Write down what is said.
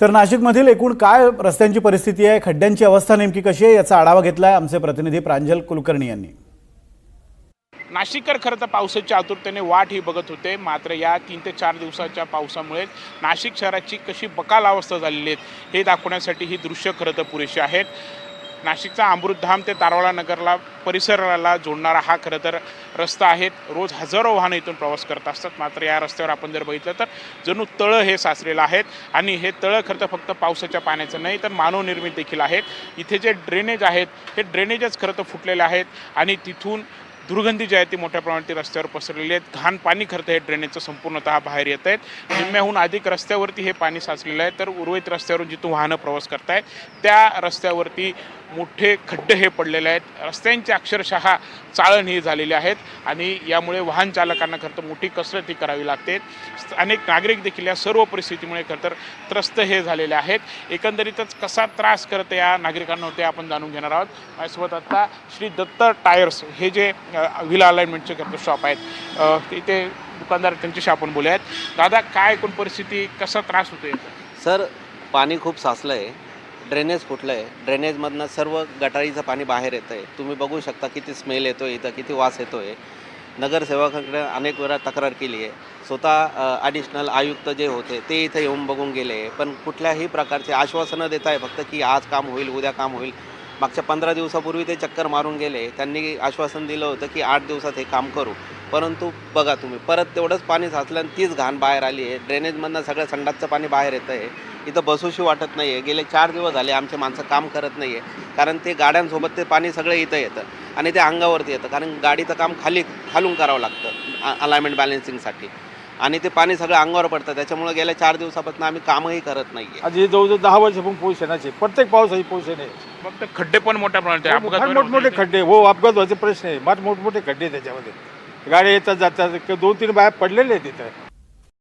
तर नाशिकमधील एकूण काय रस्त्यांची परिस्थिती आहे, खड्ड्यांची अवस्था नेमकी कशी आहे याचा आढावा घेतलाय आमचे प्रतिनिधी प्रांजल कुलकर्णी यांनी। नाशिककर खरं तर पावसाच्या आतुरतेने वाट ही बघत होते, मात्र या 3 ते 4 दिवसाच्या पावसामुळे नाशिक शहराची कशी बकाल अवस्था झालेली आहे हे दाखवण्यासाठी ही दृश्य खरं तर पुरेशी आहेत। नाशिकचा अमृतधाम ते तारवाला नगरला परिसराला जोडणारा हा खरं तर रस्ता आहे। रोज हजारो वाहनं इथून प्रवास करत असतात, मात्र या रस्त्यावर आपण जर बघितलं तर जणू तळं हे साचलेलं आहेत आणि हे तळं खरं तर फक्त पावसाच्या पाण्याचं नाही तर मानवनिर्मित देखील आहेत। इथे जे ड्रेनेज आहेत हे ड्रेनेजच खरं तर फुटलेले आहेत आणि तिथून दुर्गंधी जी आहे ती मोठ्या प्रमाणात रस्त्यावर पसरलेली आहेत। घाण पाणी खरं तर हे ड्रेनेजचं संपूर्णतः बाहेर येत आहेत। निम्म्याहून अधिक रस्त्यावरती हे पाणी साचलेलं आहे, तर उर्वरित रस्त्यावरून जिथून वाहनं प्रवास करतायत त्या रस्त्यावरती मोठे खड्डे हे पडलेले आहेत। रस्त्यांची अक्षरशः चाळण ही झालेली आहेत आणि यामुळे वाहन चालकांना खरं तर मोठी कसरत ही करावी लागते। अनेक नागरिक देखील या सर्व परिस्थितीमुळे खरं तर त्रस्त हे झालेले आहेत। एकंदरीतच कसा त्रास करत या नागरिकांना होते आपण जाणून घेणार आहोत। माझ्यासोबत आता श्री दत्त टायर्स हे जे व्हील अलाइनमेंटचे खरं तर शॉप आहेत, इथे दुकानदार त्यांच्याशी आपण बोलूयात। दादा, काय एकूण परिस्थिती, कसा त्रास होतोय? सर, पाणी खूप साचलं आहे, ड्रेनेज फुटलं आहे, ड्रेनेजमधनं सर्व गटारीचं पाणी बाहेर येतं आहे। तुम्ही बघू शकता किती स्मेल येतो आहे, इथं किती वास येतो आहे। नगरसेवकांकडे अनेक वेळा तक्रार केली आहे, स्वतः ॲडिशनल आयुक्त जे होते ते इथं येऊन बघून गेले, पण कुठल्याही प्रकारचे आश्वासनं देत आहे फक्त की आज काम होईल, उद्या काम होईल। मागच्या 15 दिवसापूर्वी ते चक्कर मारून गेले, त्यांनी आश्वासन दिलं होतं की 8 दिवसात हे काम करू, परंतु बघा तुम्ही परत तेवढंच पाणी साचलं आणि तीच घाण बाहेर आली आहे। ड्रेनेजमधनं सगळं संडासचं पाणी बाहेर येतं आहे, इथं बसूशी वाटत नाही आहे। गेले 4 दिवस झाले आमचे माणसं काम करत नाही आहे, कारण ते गाड्यांसोबत ते पाणी सगळं इथं येतं आणि ते अंगावरती येतं, कारण गाडीचं काम खालून करावं लागतं अलाइनमेंट बॅलन्सिंगसाठी आणि ते पाणी सगळं अंगावर पडतं। त्याच्यामुळे गेल्या 4 दिवसापासून आम्ही कामही करत नाही आहे। आज हे जवळजवळ 10 वर्षापासून पोषणाचे प्रत्येक पावसाची पोषण आहे। फक्त खड्डे पण मोठ्या प्रमाणात आहे, अपघात फार मोठमोठे खड्डे, हो अपघात व्हायचे प्रश्न आहे, फार मोठमोठे खड्डे त्याच्यामध्ये गाड्या येतात जातात, 2-3 बाया पडलेले आहेत तिथं।